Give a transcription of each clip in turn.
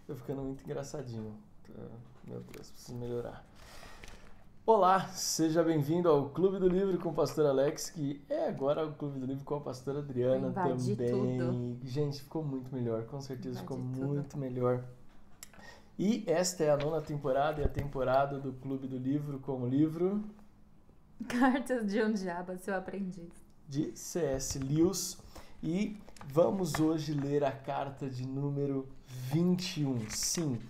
Tô ficando muito engraçadinho. Meu Deus, preciso melhorar. Olá, seja bem-vindo ao Clube do Livro com o Pastor Alex, que é agora o Clube do Livro com a Pastora Vai Adriana invadir tudo. também. Gente, ficou muito melhor, com Vai certeza ficou invadir tudo. muito melhor. E esta é a nona temporada e a temporada do Clube do Livro com o livro Cartas de um Diabo, seu aprendiz. de C.S. Lewis. E vamos hoje ler a carta de número 21. Sim,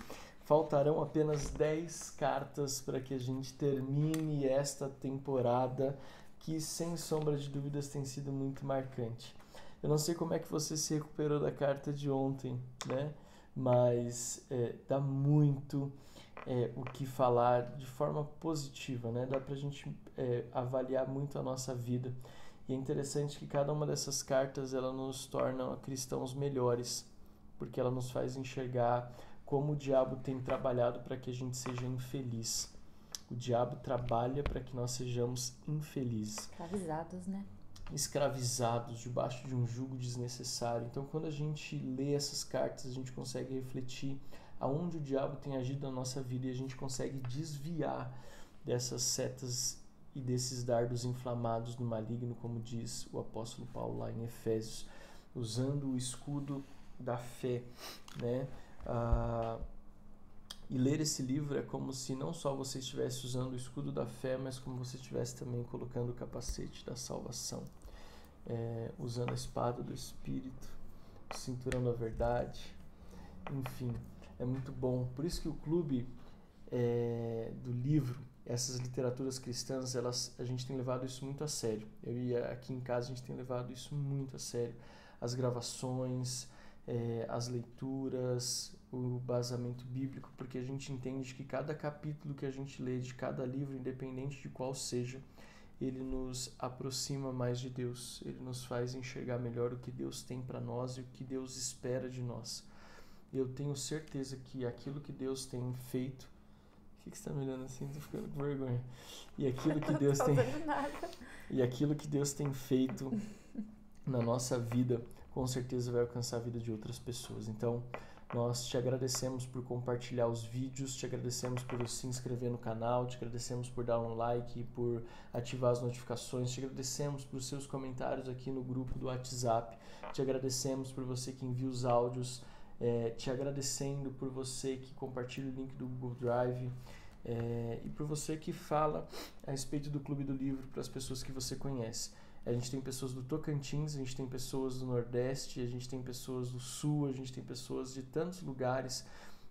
faltarão apenas 10 cartas para que a gente termine esta temporada, que sem sombra de dúvidas tem sido muito marcante. Eu não sei como é que você se recuperou da carta de ontem, né? Mas dá muito o que falar de forma positiva, né? Dá pra gente avaliar muito a nossa vida. E é interessante que cada uma dessas cartas ela nos torna cristãos melhores, porque ela nos faz enxergar como o diabo tem trabalhado para que a gente seja infeliz. O diabo trabalha para que nós sejamos infelizes, Escravizados, né? escravizados, debaixo de um jugo desnecessário. Então, quando a gente lê essas cartas, a gente consegue refletir aonde o diabo tem agido na nossa vida e a gente consegue desviar dessas setas e desses dardos inflamados do maligno, como diz o apóstolo Paulo lá em Efésios, usando o escudo da fé, né? E ler esse livro é como se não só você estivesse usando o escudo da fé, mas como você estivesse também colocando o capacete da salvação, usando a espada do Espírito, o cinturão da verdade, enfim, é muito bom. Por isso que o clube do livro, essas literaturas cristãs, a gente tem levado isso muito a sério. Eu e aqui em casa a gente tem levado isso muito a sério. As gravações, as leituras, o basamento bíblico, porque a gente entende que cada capítulo que a gente lê de cada livro, independente de qual seja, ele nos aproxima mais de Deus. Ele nos faz enxergar melhor o que Deus tem para nós e o que Deus espera de nós. Eu tenho certeza que aquilo que Deus tem feito. Por que você está me olhando assim? Tô ficando com vergonha. E aquilo que Não tô Deus tem fazendo nada. e aquilo que Deus tem feito na nossa vida, com certeza vai alcançar a vida de outras pessoas. Então, nós te agradecemos por compartilhar os vídeos, te agradecemos por se inscrever no canal, te agradecemos por dar um like, por ativar as notificações, te agradecemos por seus comentários aqui no grupo do WhatsApp, te agradecemos por você que envia os áudios, te agradecendo por você que compartilha o link do Google Drive, e por você que fala a respeito do Clube do Livro para as pessoas que você conhece. A gente tem pessoas do Tocantins, a gente tem pessoas do Nordeste, a gente tem pessoas do Sul, a gente tem pessoas de tantos lugares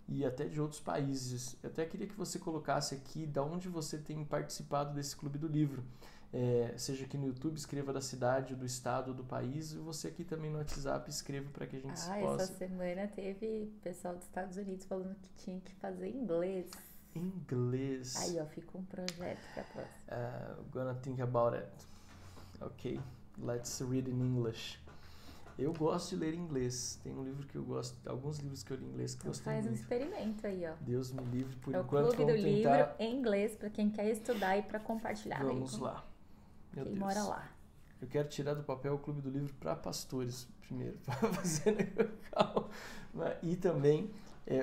e até de outros países. Eu até queria que você colocasse aqui de onde você tem participado desse Clube do Livro. Seja aqui no YouTube, escreva da cidade, do estado, do país, e você aqui também no WhatsApp escreva para que a gente Essa possa... semana teve pessoal dos Estados Unidos falando que tinha que fazer inglês. Inglês. Aí, ó, fica um projeto pra próxima. Gonna think about it. Ok, let's read in English. Eu gosto de ler em inglês. Tem um livro que eu gosto, alguns livros que eu li em inglês que Então gostei faz um muito. experimento aí, ó. Deus me livre, por É o enquanto Clube do vamos Livro tentar. em inglês pra quem quer estudar e pra compartilhar Vamos mesmo. lá. Meu Quem Deus. mora lá. Eu quero tirar do papel o Clube do Livro para pastores primeiro, para fazer legal. E também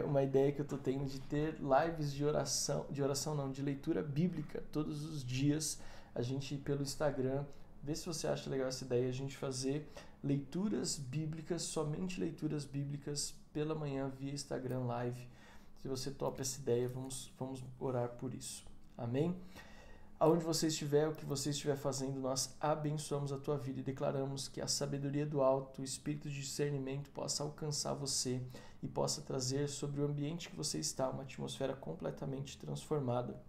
uma ideia que eu tô tendo de ter lives de oração não, de leitura bíblica todos os dias. A gente pelo Instagram, vê se você acha legal essa ideia, a gente fazer leituras bíblicas, somente leituras bíblicas pela manhã via Instagram Live. Se você topa essa ideia, vamos orar por isso. Amém? Aonde você estiver, o que você estiver fazendo, nós abençoamos a tua vida e declaramos que a sabedoria do alto, o espírito de discernimento possa alcançar você e possa trazer sobre o ambiente que você está uma atmosfera completamente transformada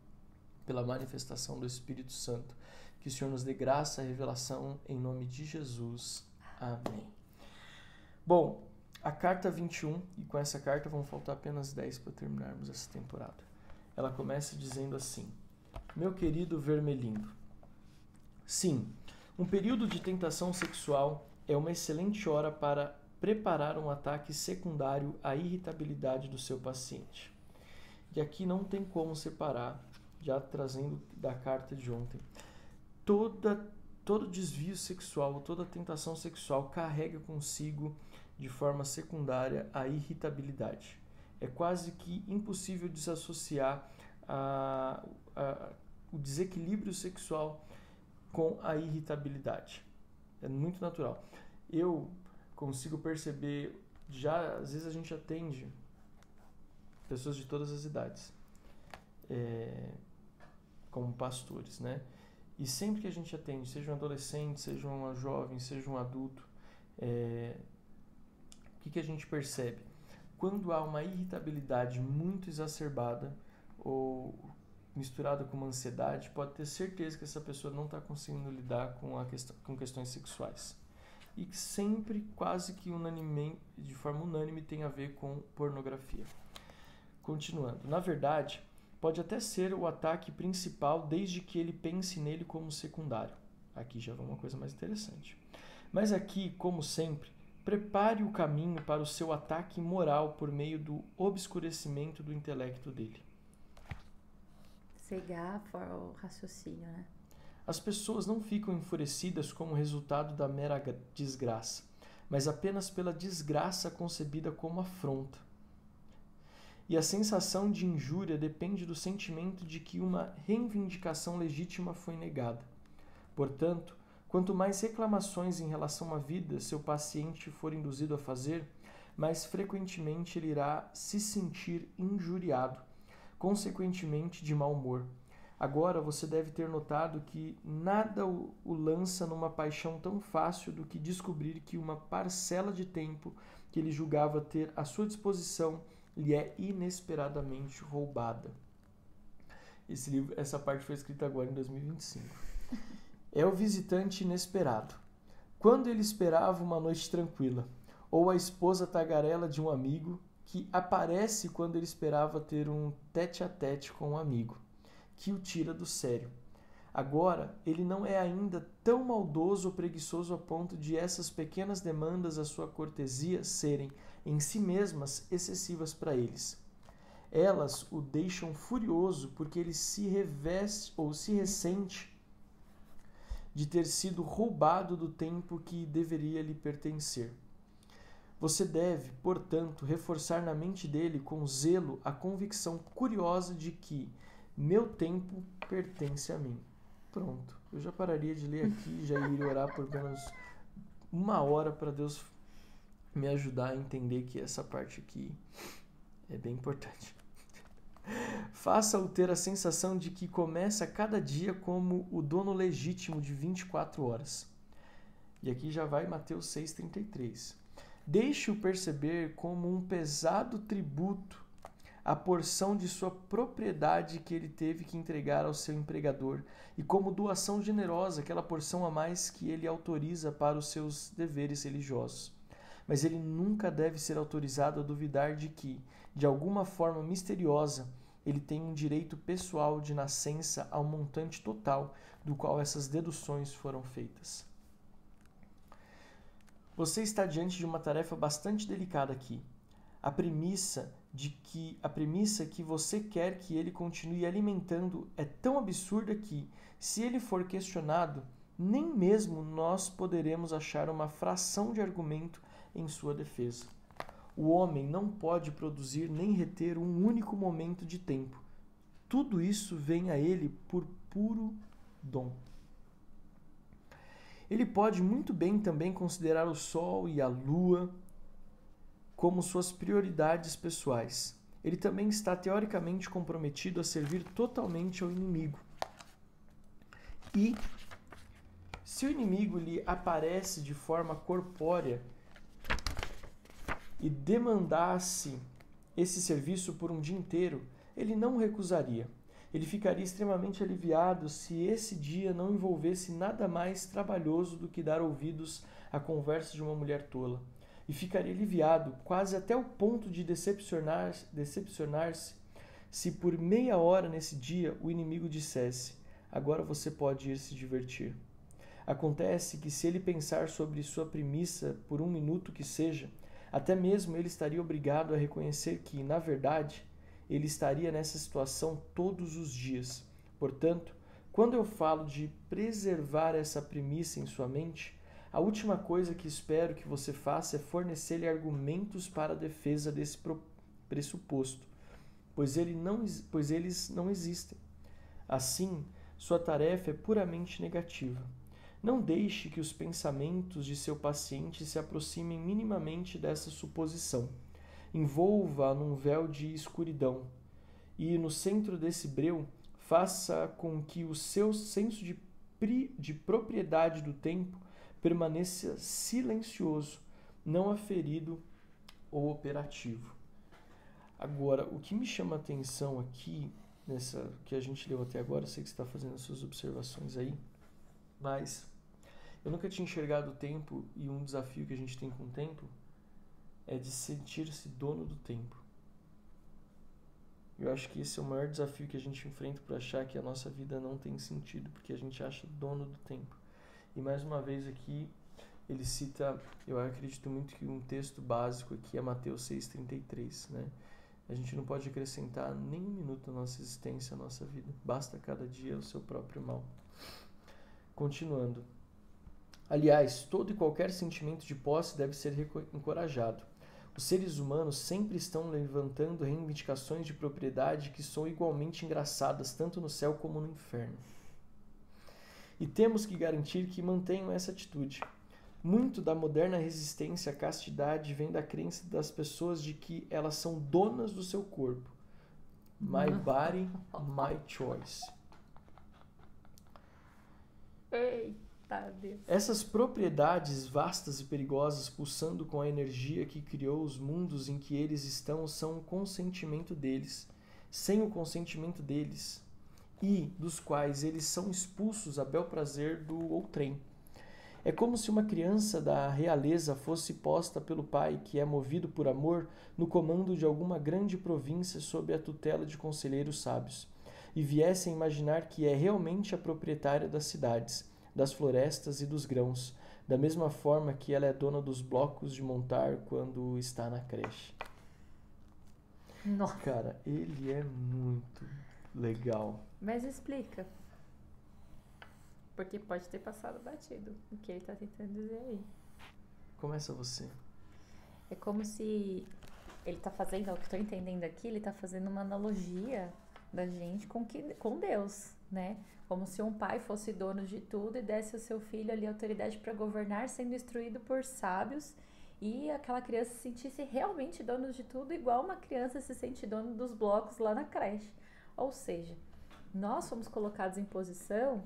pela manifestação do Espírito Santo. Que o Senhor nos dê graça e revelação em nome de Jesus. Amém. Bom, a carta 21, e com essa carta vão faltar apenas 10 para terminarmos essa temporada. Ela começa dizendo assim: meu querido vermelhinho. Sim, um período de tentação sexual é uma excelente hora para preparar um ataque secundário à irritabilidade do seu paciente. E aqui não tem como separar, já trazendo da carta de ontem, todo desvio sexual, toda tentação sexual carrega consigo de forma secundária a irritabilidade. é quase que impossível desassociar o desequilíbrio sexual com a irritabilidade. É muito natural. Eu consigo perceber, já às vezes a gente atende pessoas de todas as idades, como pastores, né? E sempre que a gente atende, seja um adolescente, seja uma jovem, seja um adulto, o que a gente percebe? Quando há uma irritabilidade muito exacerbada ou misturada com uma ansiedade, pode ter certeza que essa pessoa não está conseguindo lidar com questões sexuais. E que sempre, quase que de forma unânime, tem a ver com pornografia. Continuando. Na verdade, pode até ser o ataque principal desde que ele pense nele como secundário. Aqui já vai uma coisa mais interessante. Mas aqui, como sempre, prepare o caminho para o seu ataque moral por meio do obscurecimento do intelecto dele. Cegar o raciocínio, né? As pessoas não ficam enfurecidas como resultado da mera desgraça, mas apenas pela desgraça concebida como afronta. E a sensação de injúria depende do sentimento de que uma reivindicação legítima foi negada. Portanto, quanto mais reclamações em relação à vida seu paciente for induzido a fazer, mais frequentemente ele irá se sentir injuriado, consequentemente de mau humor. Agora você deve ter notado que nada o lança numa paixão tão fácil do que descobrir que uma parcela de tempo que ele julgava ter à sua disposição lhe é inesperadamente roubada. Essa parte foi escrita agora em 2025. É o visitante inesperado. Quando ele esperava uma noite tranquila, ou a esposa tagarela de um amigo que aparece quando ele esperava ter um tete-a-tete com um amigo, que o tira do sério. Agora, ele não é ainda tão maldoso ou preguiçoso a ponto de essas pequenas demandas à sua cortesia serem, em si mesmas, excessivas para eles. Elas o deixam furioso porque ele se reveste ou se ressente de ter sido roubado do tempo que deveria lhe pertencer. Você deve, portanto, reforçar na mente dele com zelo a convicção curiosa de que meu tempo pertence a mim. Pronto, eu já pararia de ler aqui, já iria orar por menos 1 hora para Deus me ajudar a entender que essa parte aqui é bem importante. Faça-o ter a sensação de que começa cada dia como o dono legítimo de 24 horas. E aqui já vai Mateus 6,33. Deixe-o perceber como um pesado tributo a porção de sua propriedade que ele teve que entregar ao seu empregador e como doação generosa aquela porção a mais que ele autoriza para os seus deveres religiosos. Mas ele nunca deve ser autorizado a duvidar de que, de alguma forma misteriosa, ele tem um direito pessoal de nascença ao montante total do qual essas deduções foram feitas. Você está diante de uma tarefa bastante delicada aqui. A premissa que você quer que ele continue alimentando é tão absurda que, se ele for questionado, nem mesmo nós poderemos achar uma fração de argumento em sua defesa. O homem não pode produzir nem reter um único momento de tempo. Tudo isso vem a ele por puro dom. Ele pode muito bem também considerar o sol e a lua como suas prioridades pessoais. Ele também está teoricamente comprometido a servir totalmente ao inimigo. E, se o inimigo lhe aparece de forma corpórea e demandasse esse serviço por um dia inteiro, ele não o recusaria. Ele ficaria extremamente aliviado se esse dia não envolvesse nada mais trabalhoso do que dar ouvidos à conversa de uma mulher tola. E ficaria aliviado, quase até o ponto de decepcionar-se, se por meia hora nesse dia o inimigo dissesse: agora você pode ir se divertir. Acontece que se ele pensar sobre sua premissa por 1 minuto que seja, até mesmo ele estaria obrigado a reconhecer que, na verdade, ele estaria nessa situação todos os dias. Portanto, quando eu falo de preservar essa premissa em sua mente, a última coisa que espero que você faça é fornecer-lhe argumentos para a defesa desse pressuposto, pois eles não existem. Assim, sua tarefa é puramente negativa. Não deixe que os pensamentos de seu paciente se aproximem minimamente dessa suposição. Envolva-a num véu de escuridão e, no centro desse breu, faça com que o seu senso de propriedade do tempo permaneça silencioso, não aferido ou operativo. Agora, o que me chama a atenção aqui, nessa que a gente leu até agora, eu sei que você está fazendo as suas observações aí, mas eu nunca tinha enxergado o tempo, e um desafio que a gente tem com o tempo é de sentir-se dono do tempo. Eu acho que esse é o maior desafio que a gente enfrenta por achar que a nossa vida não tem sentido, porque a gente acha dono do tempo. E mais uma vez aqui, ele cita, eu acredito muito que um texto básico aqui é Mateus 6,33, né? A gente não pode acrescentar nem um minuto na nossa existência, à nossa vida. Basta cada dia o seu próprio mal. Continuando. Aliás, todo e qualquer sentimento de posse deve ser encorajado. Os seres humanos sempre estão levantando reivindicações de propriedade que são igualmente engraçadas, tanto no céu como no inferno. E temos que garantir que mantenham essa atitude. Muito da moderna resistência à castidade vem da crença das pessoas de que elas são donas do seu corpo. My body, my choice. Eita Deus. Essas propriedades vastas e perigosas, pulsando com a energia que criou os mundos em que eles estão, são o consentimento deles, sem o consentimento deles, e dos quais eles são expulsos a bel prazer do outrem. É como se uma criança da realeza fosse posta pelo pai, que é movido por amor, no comando de alguma grande província sob a tutela de conselheiros sábios, e viesse a imaginar que é realmente a proprietária das cidades, das florestas e dos grãos, da mesma forma que ela é dona dos blocos de montar quando está na creche. Nossa. Cara, ele é muito legal. Mas explica. Porque pode ter passado batido o que ele está tentando dizer aí. Começa você. É como se ele está fazendo, o que estou entendendo aqui, ele está fazendo uma analogia da gente com Deus, né? Como se um pai fosse dono de tudo e desse ao seu filho ali a autoridade para governar, sendo instruído por sábios, e aquela criança se sentisse realmente dono de tudo, igual uma criança se sente dono dos blocos lá na creche. Ou seja, nós fomos colocados em posição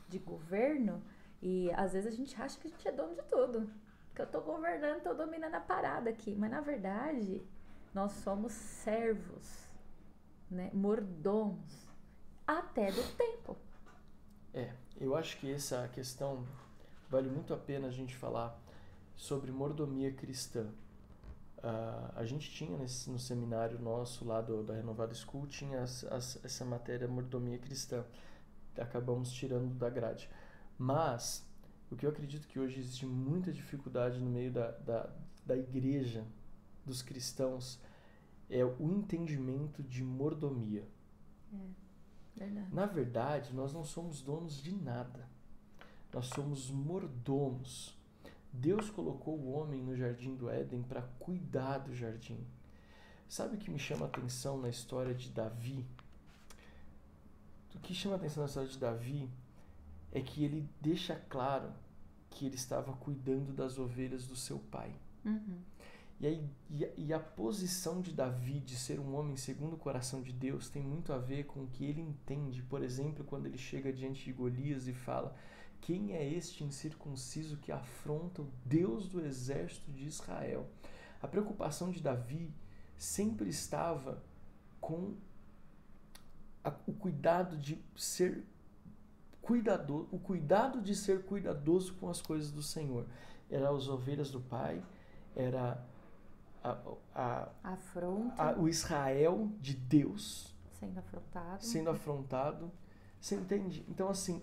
de governo e às vezes a gente acha que a gente é dono de tudo, que eu tô governando, tô dominando a parada aqui, mas na verdade nós somos servos, né? Mordomos até do tempo. Eu acho que essa questão vale muito a pena a gente falar sobre mordomia cristã. A gente tinha no seminário nosso lá da Renovada School, tinha essa matéria mordomia cristã. Acabamos tirando da grade. Mas, o que eu acredito que hoje existe muita dificuldade no meio da igreja, dos cristãos, é o entendimento de mordomia. Verdade. Na verdade, nós não somos donos de nada. Nós somos mordomos. Deus colocou o homem no jardim do Éden para cuidar do jardim. Sabe o que me chama a atenção na história de Davi? O que chama a atenção na história de Davi é que ele deixa claro que ele estava cuidando das ovelhas do seu pai. Uhum. E a posição de Davi de ser um homem segundo o coração de Deus tem muito a ver com o que ele entende. Por exemplo, quando ele chega diante de Golias e fala: quem é este incircunciso que afronta o Deus do exército de Israel? A preocupação de Davi sempre estava com o cuidado de ser cuidadoso, o cuidado de ser cuidadoso com as coisas do Senhor. Era as ovelhas do pai, era o Israel de Deus sendo afrontado. Você entende? Então, assim,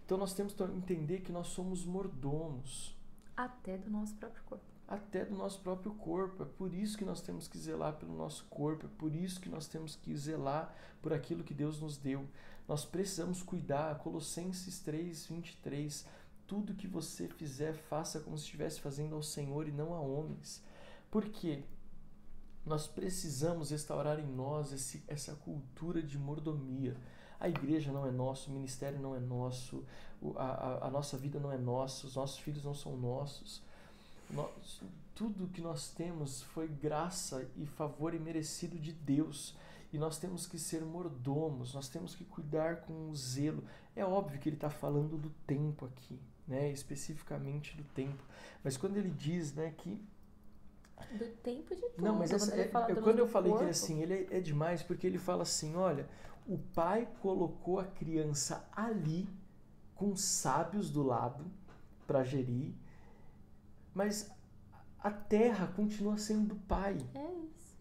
então nós temos que entender que nós somos mordomos. Até do nosso próprio corpo. Até do nosso próprio corpo. É por isso que nós temos que zelar pelo nosso corpo. É por isso que nós temos que zelar por aquilo que Deus nos deu. Nós precisamos cuidar. Colossenses 3:23. Tudo que você fizer, faça como se estivesse fazendo ao Senhor e não a homens. Por quê? Nós precisamos restaurar em nós essa cultura de mordomia. A igreja não é nossa, o ministério não é nosso, a nossa vida não é nossa, os nossos filhos não são nossos. Tudo que nós temos foi graça e favor imerecido de Deus. E nós temos que ser mordomos, nós temos que cuidar com zelo. É óbvio que ele está falando do tempo aqui, né? Especificamente do tempo. Mas quando ele diz, né, que... Do tempo de tudo. Não, mas quando eu falei que ele, assim, ele é demais, porque ele fala assim, olha, o pai colocou a criança ali, com sábios do lado, para gerir, mas a terra continua sendo do pai. É isso.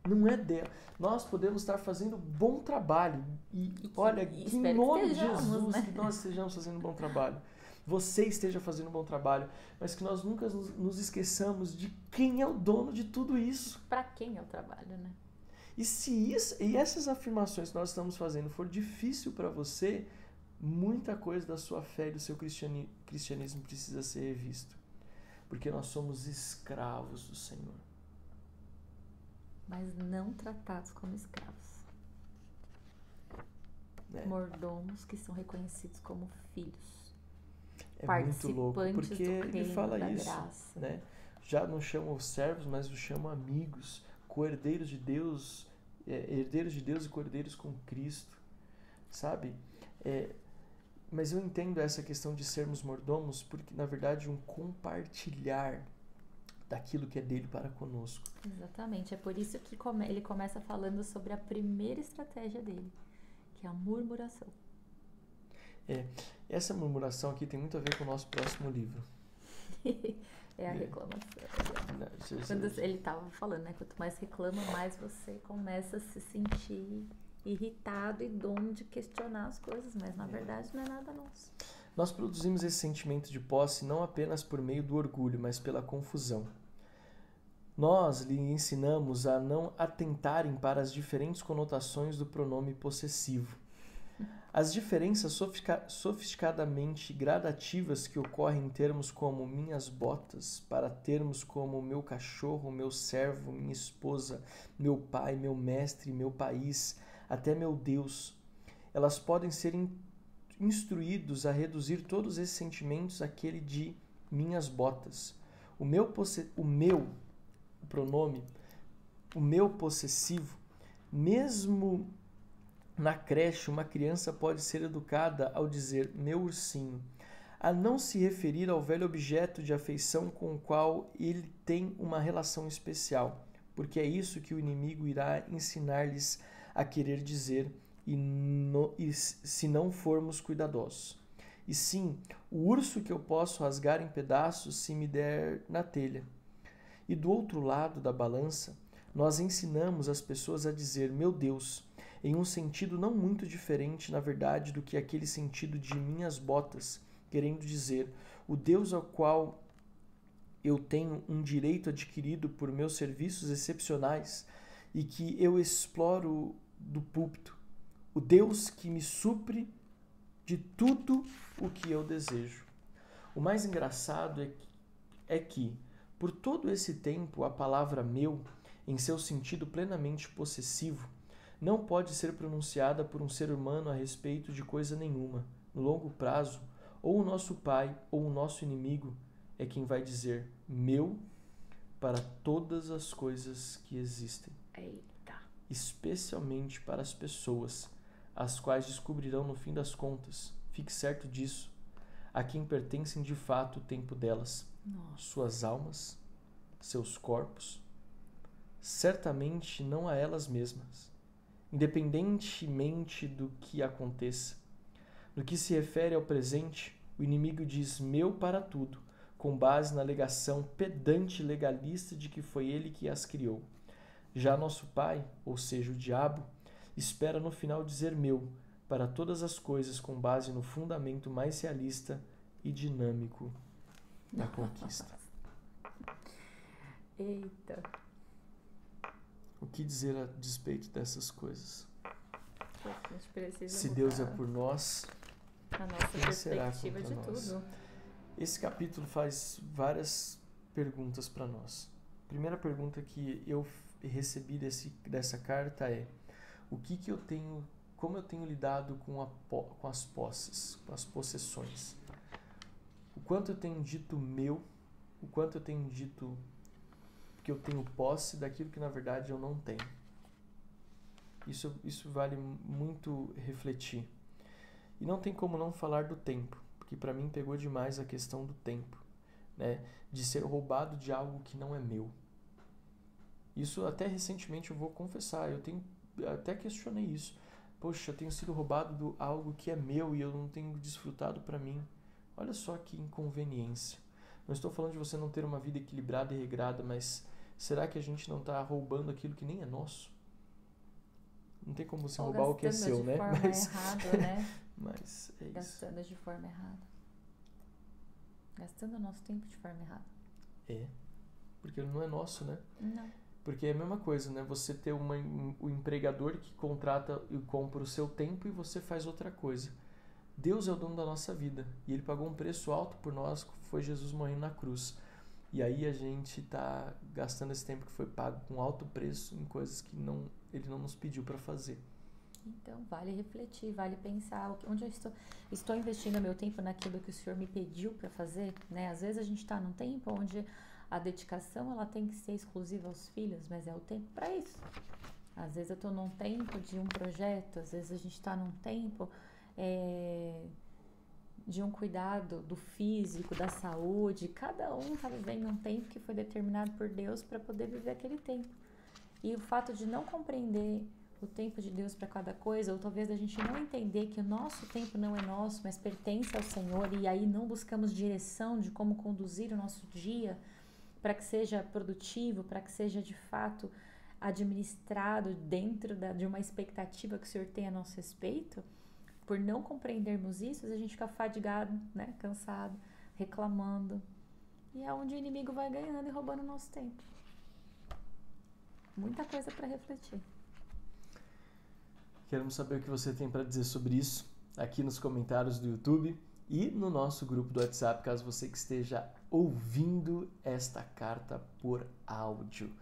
Não é dela. Nós podemos estar fazendo bom trabalho. E olha, em nome de Jesus, né? Que nós estejamos fazendo um bom trabalho. Você esteja fazendo um bom trabalho. Mas que nós nunca nos esqueçamos de quem é o dono de tudo isso. Para quem é o trabalho, né? E essas afirmações que nós estamos fazendo for difícil para você, muita coisa da sua fé e do seu cristianismo precisa ser revisto. Porque nós somos escravos do Senhor. Mas não tratados como escravos. Mordomos que são reconhecidos como filhos. É muito louco, porque ele fala isso, graça. Né? Já não chamam servos, mas os chamam amigos, co-herdeiros de Deus, herdeiros de Deus e co-herdeiros com Cristo, sabe? Mas eu entendo essa questão de sermos mordomos, porque na verdade um compartilhar daquilo que é dele para conosco. Exatamente, é por isso que ele começa falando sobre a primeira estratégia dele, que é a murmuração. Essa murmuração aqui tem muito a ver com o nosso próximo livro. É a reclamação. Quando ele estava falando, né? Quanto mais reclama, mais você começa a se sentir irritado e dono de questionar as coisas, mas na verdade não é nada nosso. Nós produzimos esse sentimento de posse não apenas por meio do orgulho, mas pela confusão. Nós lhe ensinamos a não atentarem para as diferentes conotações do pronome possessivo. As diferenças sofisticadamente gradativas que ocorrem em termos como minhas botas, para termos como meu cachorro, meu servo, minha esposa, meu pai, meu mestre, meu país, até meu Deus, elas podem ser instruídos a reduzir todos esses sentimentos àquele de minhas botas. O pronome, o meu possessivo, mesmo na creche, uma criança pode ser educada ao dizer meu ursinho, a não se referir ao velho objeto de afeição com o qual ele tem uma relação especial, porque é isso que o inimigo irá ensinar-lhes a querer dizer se não formos cuidadosos. E sim, o urso que eu posso rasgar em pedaços se me der na telha. E do outro lado da balança, nós ensinamos as pessoas a dizer meu Deus, em um sentido não muito diferente, na verdade, do que aquele sentido de minhas botas, querendo dizer, o Deus ao qual eu tenho um direito adquirido por meus serviços excepcionais e que eu exploro do púlpito, o Deus que me supre de tudo o que eu desejo. O mais engraçado é que, por todo esse tempo, a palavra meu, em seu sentido plenamente possessivo, não pode ser pronunciada por um ser humano a respeito de coisa nenhuma. No longo prazo, ou o nosso pai ou o nosso inimigo é quem vai dizer meu para todas as coisas que existem. Eita. Especialmente para as pessoas, as quais descobrirão no fim das contas, fique certo disso, a quem pertencem de fato o tempo delas, suas almas, seus corpos, certamente não a elas mesmas. Independentemente do que aconteça. No que se refere ao presente, o inimigo diz meu para tudo, com base na alegação pedante e legalista de que foi ele que as criou. Já nosso pai, ou seja, o diabo, espera no final dizer meu para todas as coisas com base no fundamento mais realista e dinâmico da conquista. Eita. O que dizer a despeito dessas coisas? A gente precisa Se Deus é por nós, a nossa quem será perspectiva de contra nós? tudo. Esse capítulo faz várias perguntas para nós. primeira pergunta que eu recebi dessa carta é: o que eu tenho, como eu tenho lidado com as posses, com as possessões? O quanto eu tenho dito meu, o quanto eu tenho dito que eu tenho posse daquilo que na verdade eu não tenho. Isso vale muito refletir. E não tem como não falar do tempo, porque para mim pegou demais a questão do tempo, né? De ser roubado de algo que não é meu. Isso até recentemente eu vou confessar, até questionei isso. Poxa, eu tenho sido roubado de algo que é meu e eu não tenho desfrutado para mim. Olha só que inconveniência. Não estou falando de você não ter uma vida equilibrada e regrada, mas será que a gente não está roubando aquilo que nem é nosso? Não tem como você roubar o que é seu, né? Gastando de forma errada, né? Mas é isso. Gastando de forma errada. Gastando o nosso tempo de forma errada. É, porque ele não é nosso, né? Não. Porque é a mesma coisa, né? Você ter o empregador que contrata e compra o seu tempo e você faz outra coisa. Deus é o dono da nossa vida e Ele pagou um preço alto por nós, foi Jesus morrendo na cruz. E aí a gente está gastando esse tempo que foi pago com alto preço em coisas que Ele não nos pediu para fazer. Então, vale refletir, vale pensar onde eu estou investindo meu tempo naquilo que o Senhor me pediu para fazer, né? Às vezes a gente está num tempo onde a dedicação ela tem que ser exclusiva aos filhos, mas é o tempo para isso. Às vezes eu estou num tempo de um projeto, às vezes a gente está num tempo de um cuidado do físico, da saúde. Cada um está vivendo um tempo que foi determinado por Deus para poder viver aquele tempo. E o fato de não compreender o tempo de Deus para cada coisa, ou talvez a gente não entender que o nosso tempo não é nosso, mas pertence ao Senhor, e aí não buscamos direção de como conduzir o nosso dia para que seja produtivo, para que seja de fato administrado dentro de uma expectativa que o Senhor tem a nosso respeito. Por não compreendermos isso, a gente fica fadigado, né? Cansado, reclamando. E é onde o inimigo vai ganhando e roubando o nosso tempo. Muita coisa para refletir. Queremos saber o que você tem para dizer sobre isso aqui nos comentários do YouTube e no nosso grupo do WhatsApp, caso você que esteja ouvindo esta carta por áudio.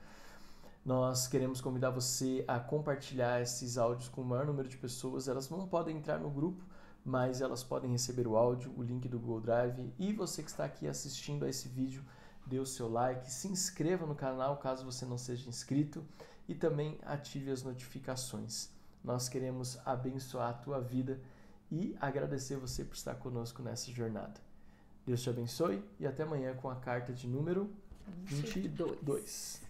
Nós queremos convidar você a compartilhar esses áudios com o maior número de pessoas. Elas não podem entrar no grupo, mas elas podem receber o áudio, o link do Google Drive. E você que está aqui assistindo a esse vídeo, dê o seu like, se inscreva no canal caso você não seja inscrito e também ative as notificações. Nós queremos abençoar a tua vida e agradecer você por estar conosco nessa jornada. Deus te abençoe e até amanhã com a carta de número 22.